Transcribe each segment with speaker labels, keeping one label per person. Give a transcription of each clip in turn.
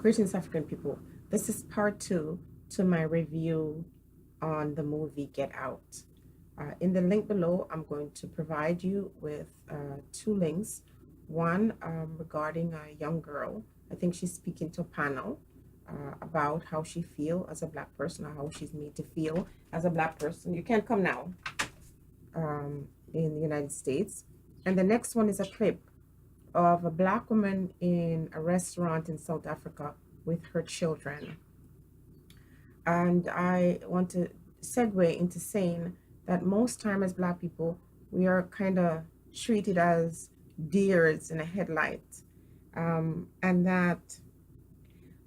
Speaker 1: Greetings, African people. This is part two to my review on the movie Get Out. In the link below, I'm going to provide you with two links. One regarding a young girl. I think she's speaking to a panel about how she feels as a Black person or how she's made to feel as a Black person. You can come now in the United States. And the next one is a clip of a Black woman in a restaurant in South Africa with her children. And I want to segue into saying that most time as Black people, we are kind of treated as deers in a headlight. And that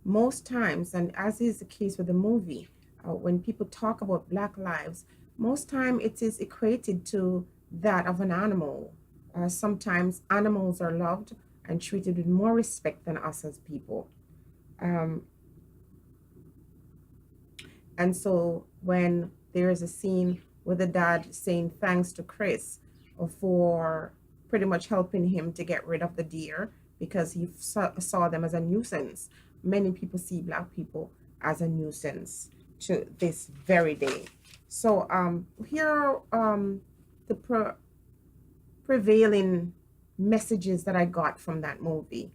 Speaker 1: most times, and as is the case with the movie, when people talk about Black lives, most time it is equated to that of an animal. Sometimes animals are loved and treated with more respect than us as people. Um, and so when there is a scene with the dad saying thanks to Chris for pretty much helping him to get rid of the deer because he saw them as a nuisance, many people see Black people as a nuisance to this very day. So here are the prevailing messages that I got from that movie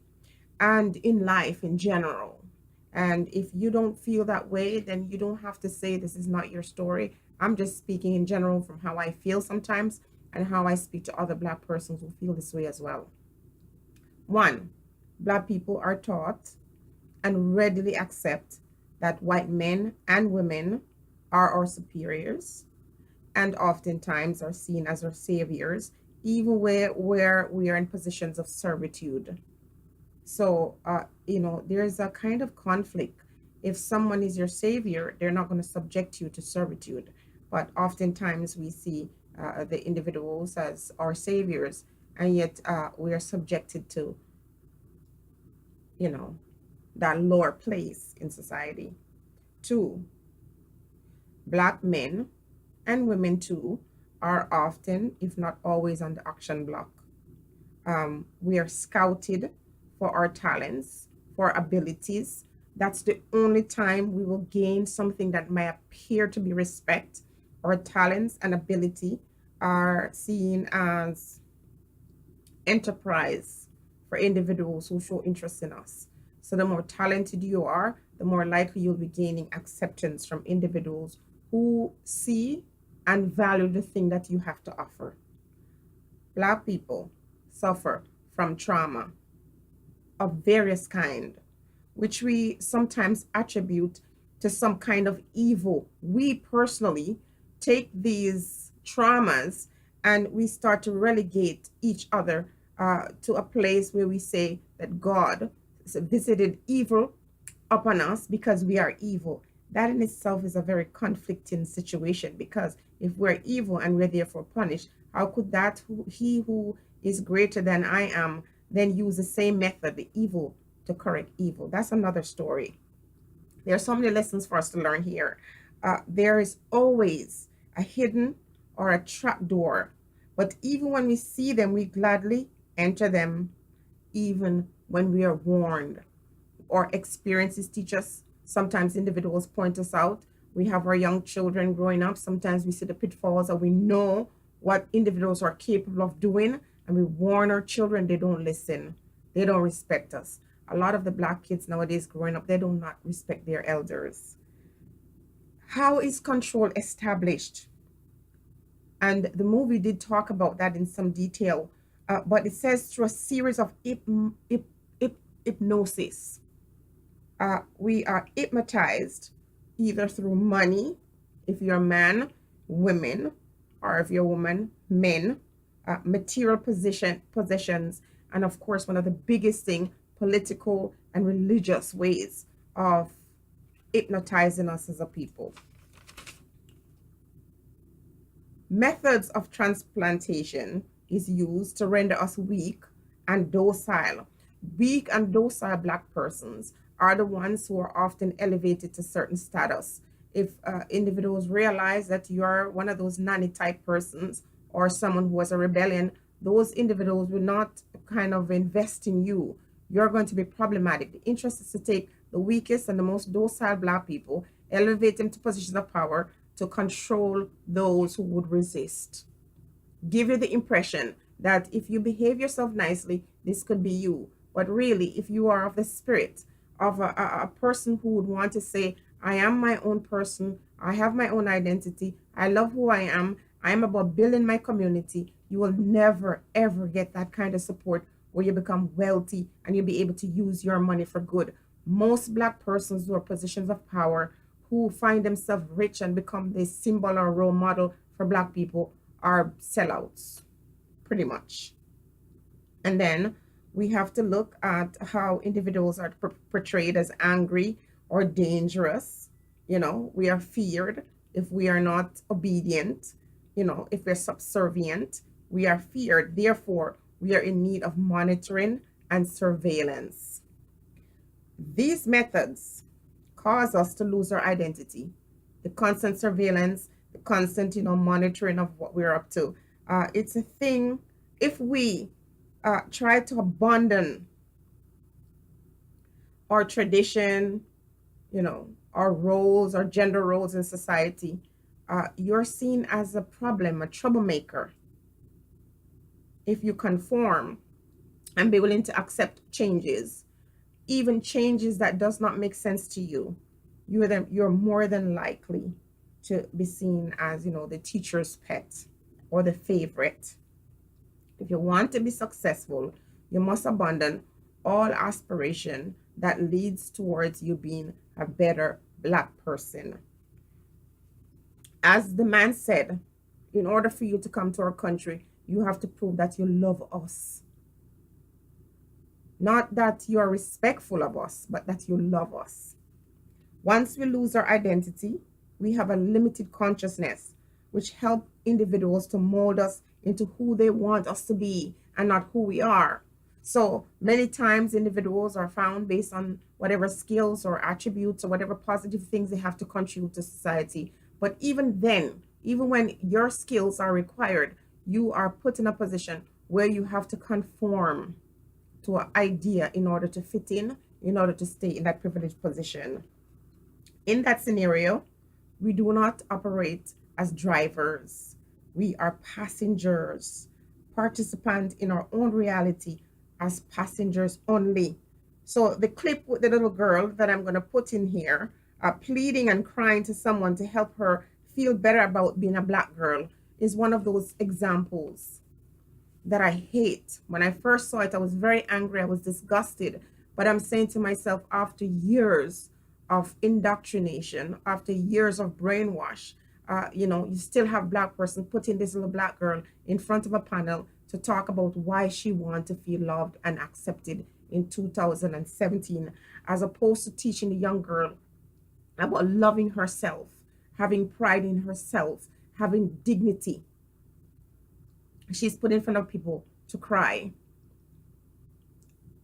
Speaker 1: and in life in general. And if you don't feel that way, then you don't have to say this is not your story. I'm just speaking in general from how I feel sometimes and how I speak to other Black persons who feel this way as well. One, Black people are taught and readily accept that white men and women are our superiors and oftentimes are seen as our saviors, even where we are in positions of servitude. So, there's a kind of conflict. If someone is your savior, they're not going to subject you to servitude. But oftentimes we see the individuals as our saviors, and yet we are subjected to, you know, that lower place in society. Two, Black men and women too are often, if not always, on the action block. We are scouted for our talents, for abilities. That's the only time we will gain something that may appear to be respect. Our talents and ability are seen as enterprise for individuals who show interest in us. So the more talented you are, the more likely you'll be gaining acceptance from individuals who see and value the thing that you have to offer. Black people suffer from trauma of various kind, which we sometimes attribute to some kind of evil. We personally take these traumas and we start to relegate each other to a place where we say that God visited evil upon us because we are evil. That in itself is a very conflicting situation, because if we're evil and we're therefore punished, how could he who is greater than I am then use the same method, the evil, to correct evil? That's another story. There are so many lessons for us to learn here. There is always a hidden or a trap door, but even when we see them, we gladly enter them, even when we are warned. Or experiences teach us. Sometimes individuals point us out. We have our young children growing up. Sometimes we see the pitfalls and we know what individuals are capable of doing, and we warn our children. They don't listen. They don't respect us. A lot of the Black kids nowadays growing up, they do not respect their elders. How is control established? And the movie did talk about that in some detail, but it says through a series of hypnosis. We are hypnotized either through money, if you're a man, women, or if you're a woman, men, material possessions, and of course, one of the biggest thing, political and religious ways of hypnotizing us as a people. Methods of transplantation is used to render us weak and docile. Weak and docile Black persons are the ones who are often elevated to certain status. If individuals realize that you are one of those nanny type persons or someone who has a rebellion, those individuals will not kind of invest in you. you're going to be problematic. The interest is to take the weakest and the most docile Black people, elevate them to positions of power to control those who would resist. Give you the impression that if you behave yourself nicely, this could be you. But really, if you are of the spirit of a person who would want to say, I am my own person, I have my own identity, I love who I am about building my community, you will never, ever get that kind of support where you become wealthy and you'll be able to use your money for good. Most Black persons who are positions of power, who find themselves rich and become the symbol or role model for Black people, are sellouts, pretty much. And then we have to look at how individuals are portrayed as angry or dangerous. We are feared if we are not obedient. If we're subservient, we are feared. Therefore, we are in need of monitoring and surveillance. These methods cause us to lose our identity. The constant surveillance, the constant, monitoring of what we're up to. It's a thing. If we try to abandon our tradition, our roles, our gender roles in society, you're seen as a problem, a troublemaker. If you conform and be willing to accept changes, even changes that does not make sense to you, you're more than likely to be seen as, the teacher's pet or the favorite. If you want to be successful, you must abandon all aspiration that leads towards you being a better Black person. As the man said, in order for you to come to our country, you have to prove that you love us. Not that you are respectful of us, but that you love us. Once we lose our identity, we have a limited consciousness, which help individuals to mold us into who they want us to be and not who we are. So many times individuals are found based on whatever skills or attributes or whatever positive things they have to contribute to society. But even then, even when your skills are required, you are put in a position where you have to conform to an idea in order to fit in order to stay in that privileged position. In that scenario, we do not operate as drivers. We are passengers, participants in our own reality as passengers only. So the clip with the little girl that I'm going to put in here, pleading and crying to someone to help her feel better about being a Black girl, is one of those examples that I hate. When I first saw it, I was very angry. I was disgusted. But I'm saying to myself, after years of indoctrination, after years of brainwash, you still have Black person putting this little Black girl in front of a panel to talk about why she wants to feel loved and accepted in 2017, as opposed to teaching the young girl about loving herself, having pride in herself, having dignity. She's put in front of people to cry,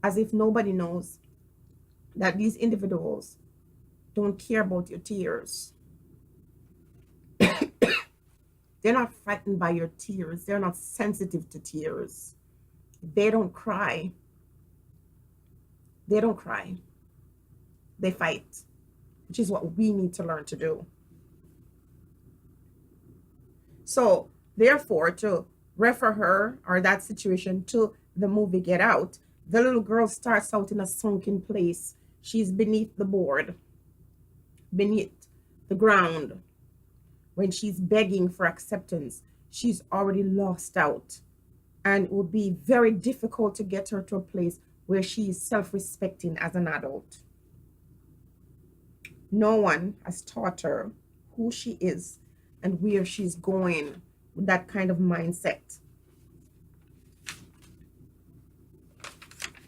Speaker 1: as if nobody knows that these individuals don't care about your tears. They're not frightened by your tears. They're not sensitive to tears. They don't cry. They don't cry. They fight, which is what we need to learn to do. So, therefore, to refer her or that situation to the movie Get Out, the little girl starts out in a sunken place. She's beneath the board, beneath the ground. When she's begging for acceptance, she's already lost out. And it will be very difficult to get her to a place where she is self-respecting as an adult. No one has taught her who she is and where she's going with that kind of mindset.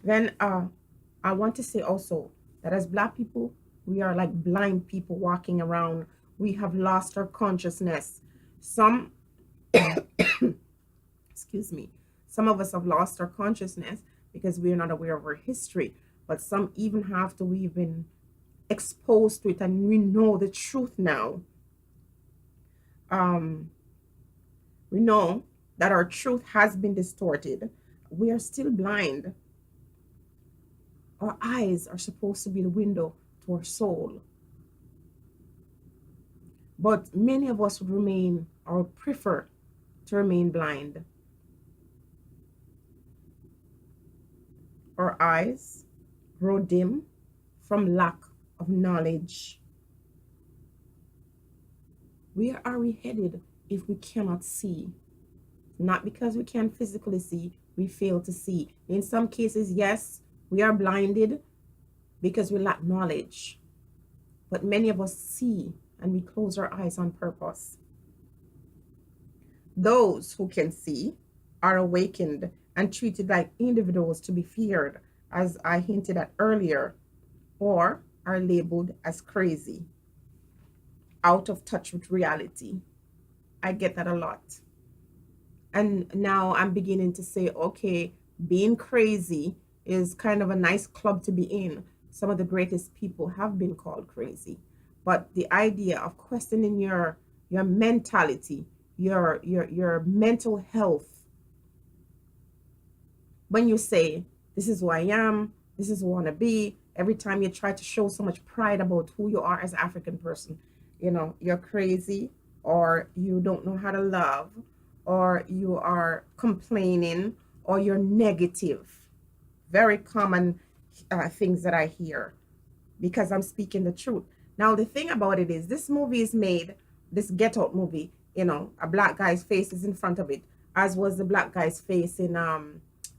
Speaker 1: Then I want to say also that as Black people, we are like blind people walking around. We have lost our consciousness. Some, excuse me, some of us have lost our consciousness because we are not aware of our history. But some even after we've been exposed to it and we know the truth now, we know that our truth has been distorted. We are still blind. Our eyes are supposed to be the window to our soul. But many of us would remain or prefer to remain blind. Our eyes grow dim from lack of knowledge. Where are we headed if we cannot see? Not because we can't physically see, we fail to see. In some cases, yes, we are blinded because we lack knowledge. But many of us see and we close our eyes on purpose. Those who can see are awakened and treated like individuals to be feared, as I hinted at earlier, or are labeled as crazy, out of touch with reality. I get that a lot. And now I'm beginning to say, okay, being crazy is kind of a nice club to be in. Some of the greatest people have been called crazy. But the idea of questioning your mentality, your mental health, when you say, this is who I am, this is who I want to be, every time you try to show so much pride about who you are as an African person, you're crazy, or you don't know how to love, or you are complaining, or you're negative. Very common things that I hear because I'm speaking the truth. Now, the thing about it is, this movie is made, this Get Out movie, a black guy's face is in front of it, as was the black guy's face in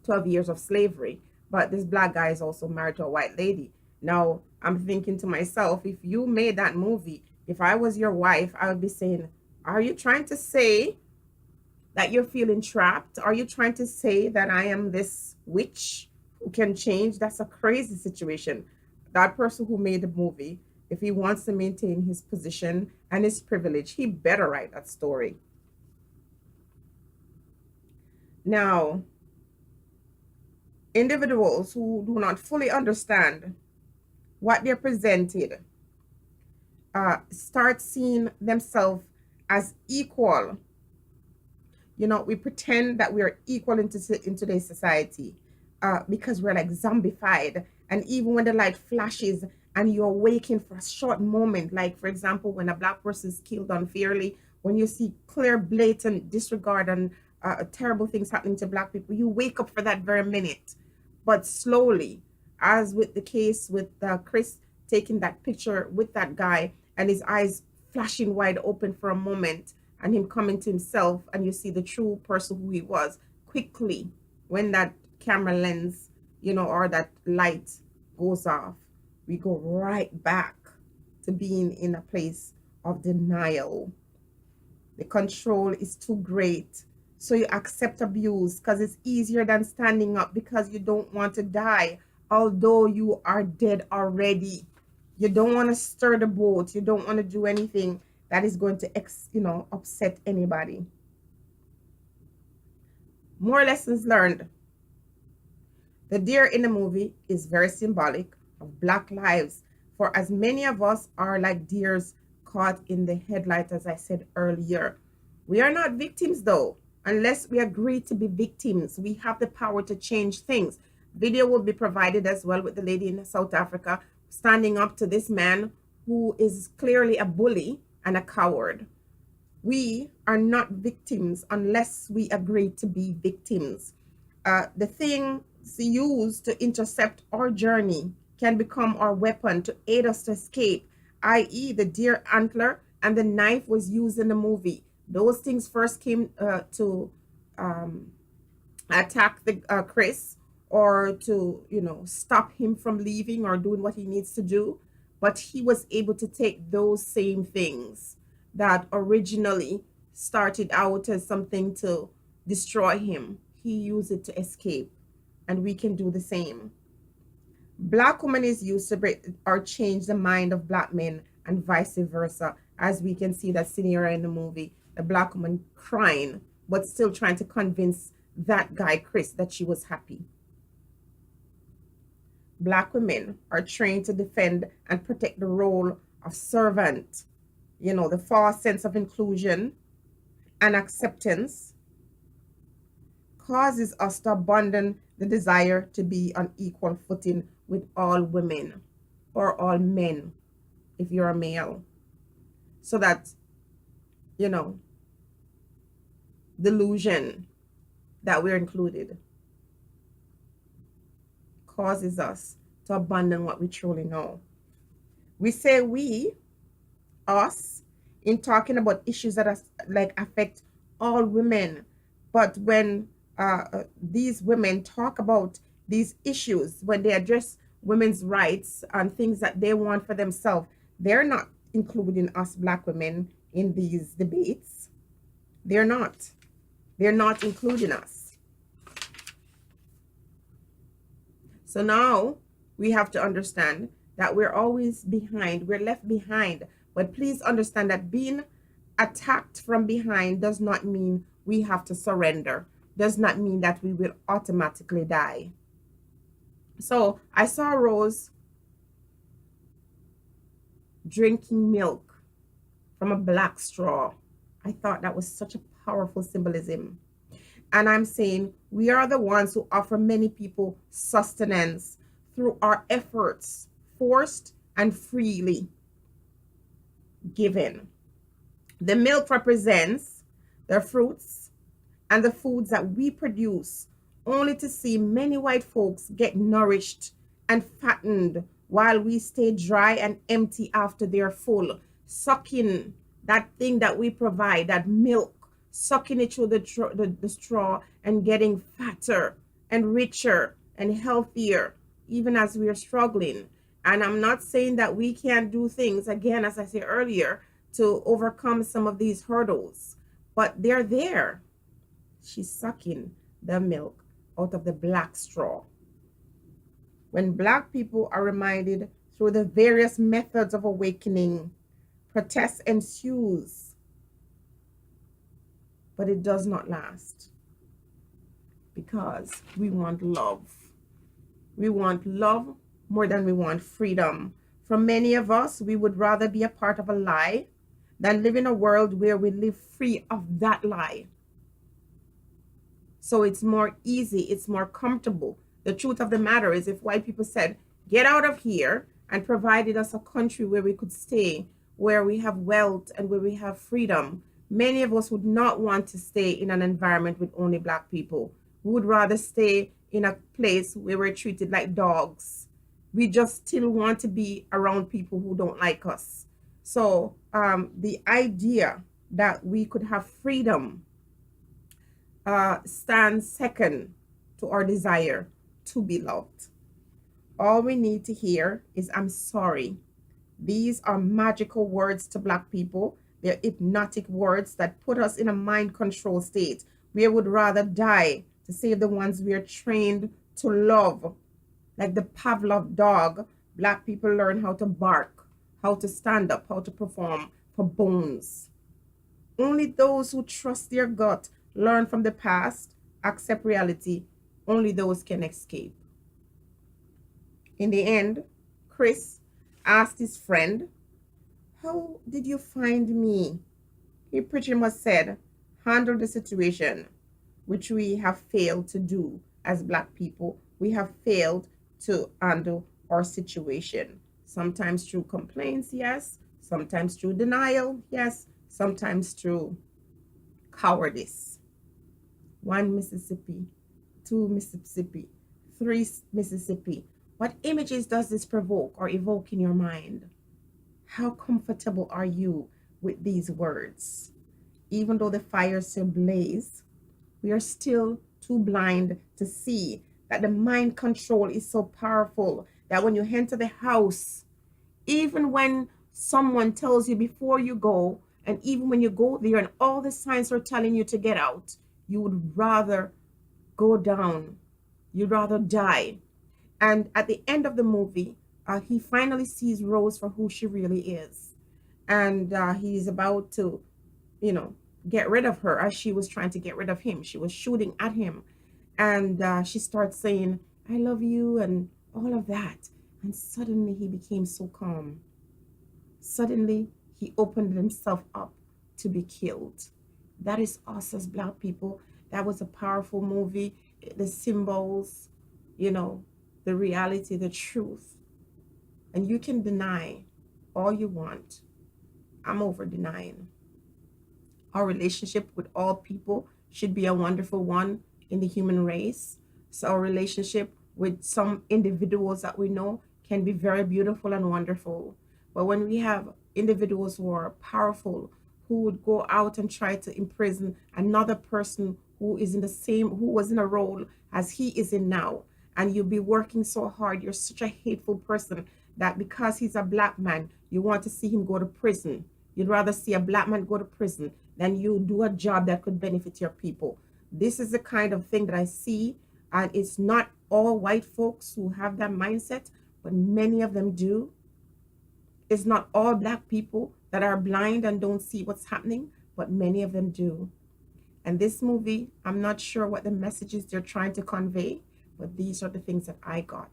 Speaker 1: 12 Years of Slavery. But this black guy is also married to a white lady. Now, I'm thinking to myself, if you made that movie, if I was your wife, I would be saying, are you trying to say that you're feeling trapped? Are you trying to say that I am this witch who can change? That's a crazy situation. That person who made the movie, if he wants to maintain his position and his privilege, he better write that story. Now, individuals who do not fully understand what they're presented start seeing themselves as equal. We pretend that we are equal in today's society because we're like zombified. And even when the light flashes and you're waking for a short moment, like for example, when a black person is killed unfairly, when you see clear, blatant disregard and terrible things happening to black people, you wake up for that very minute. But slowly, as with the case with Chris taking that picture with that guy and his eyes flashing wide open for a moment and him coming to himself, and you see the true person who he was quickly when that camera lens, or that light goes off, we go right back to being in a place of denial. The control is too great. So you accept abuse because it's easier than standing up because you don't want to die, although you are dead already. You don't want to stir the boat. You don't want to do anything that is going to, upset anybody. More lessons learned. The deer in the movie is very symbolic of Black lives, for as many of us are like deers caught in the headlight, as I said earlier. We are not victims, though. Unless we agree to be victims, we have the power to change things. Video will be provided as well with the lady in South Africa standing up to this man who is clearly a bully and a coward. We are not victims unless we agree to be victims. The things used to intercept our journey can become our weapon to aid us to escape, i.e., the deer antler and the knife was used in the movie. Those things first came to attack the Chris, or to stop him from leaving or doing what he needs to do, but he was able to take those same things that originally started out as something to destroy him. He used it to escape, and we can do the same. Black woman is used to break or change the mind of black men and vice versa, as we can see that scenario in the movie, the black woman crying but still trying to convince that guy Chris that she was happy. Black women are trained to defend and protect the role of servant. The false sense of inclusion and acceptance causes us to abandon the desire to be on equal footing with all women or all men if you're a male, so that, you know, delusion that we're included causes us to abandon what we truly know. We say we, us, in talking about issues that are like affect all women, but when these women talk about these issues, when they address women's rights and things that they want for themselves, they're not including us black women in these debates. They're not. They're not including us. So now we have to understand that we're always behind, we're left behind. But please understand that being attacked from behind does not mean we have to surrender, does not mean that we will automatically die. So I saw Rose drinking milk from a black straw. I thought that was such a powerful symbolism. And I'm saying we are the ones who offer many people sustenance through our efforts, forced and freely given. The milk represents the fruits and the foods that we produce, only to see many white folks get nourished and fattened while we stay dry and empty after they're full, sucking that thing that we provide, that milk, sucking it through the straw and getting fatter and richer and healthier, even as we are struggling. And I'm not saying that we can't do things, again, as I said earlier, to overcome some of these hurdles, but they're there. She's sucking the milk out of the black straw. When black people are reminded through the various methods of awakening, protest ensues, but it does not last, because we want love. We want love more than we want freedom. For many of us, we would rather be a part of a lie than live in a world where we live free of that lie. So it's more easy, it's more comfortable. The truth of the matter is, if white people said, get out of here, and provided us a country where we could stay, where we have wealth and where we have freedom, many of us would not want to stay in an environment with only black people. We would rather stay in a place where we're treated like dogs. We just still want to be around people who don't like us. So the idea that we could have freedom stands second to our desire to be loved. All we need to hear is, I'm sorry. These are magical words to black people. They're hypnotic words that put us in a mind control state. We would rather die to save the ones we are trained to love. Like the Pavlov dog, black people learn how to bark, how to stand up, how to perform for bones. Only those who trust their gut, learn from the past, accept reality. Only those can escape. In the end, Chris asked his friend, how did you find me? He pretty much said, handle the situation, which we have failed to do as black people. We have failed to handle our situation. Sometimes through complaints, yes. Sometimes through denial, yes. Sometimes through cowardice. 1 Mississippi, 2 Mississippi, 3 Mississippi. What images does this provoke or evoke in your mind? How comfortable are you with these words? Even though the fire still blaze, we are still too blind to see that the mind control is so powerful that when you enter the house, even when someone tells you before you go, and even when you go there and all the signs are telling you to get out, you would rather go down. You'd rather die. And at the end of the movie, he finally sees Rose for who she really is. And he's about to, get rid of her as she was trying to get rid of him. She was shooting at him. And she starts saying, I love you, and all of that. And suddenly he became so calm. Suddenly he opened himself up to be killed. That is us as black people. That was a powerful movie. The symbols, the the reality, the truth. And you can deny all you want. I'm over denying. Our relationship with all people should be a wonderful one in the human race. So our relationship with some individuals that we know can be very beautiful and wonderful. But when we have individuals who are powerful, who would go out and try to imprison another person who is in the same, who was in a role as he is in now, and you'll be working so hard, you're such a hateful person that because he's a black man, you want to see him go to prison. You'd rather see a black man go to prison than you do a job that could benefit your people. This is the kind of thing that I see, and it's not all white folks who have that mindset, but many of them do. It's not all black people that are blind and don't see what's happening, but many of them do. And this movie, I'm not sure what the messages they're trying to convey, but these are the things that I got.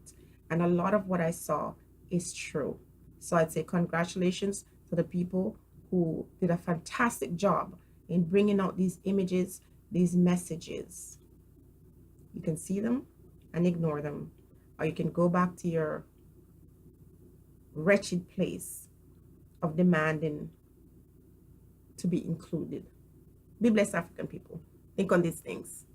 Speaker 1: And a lot of what I saw is true. So I'd say congratulations to the people who did a fantastic job in bringing out these images, these messages. You can see them and ignore them, or you can go back to your wretched place of demanding to be included. Be blessed, African people. Think on these things.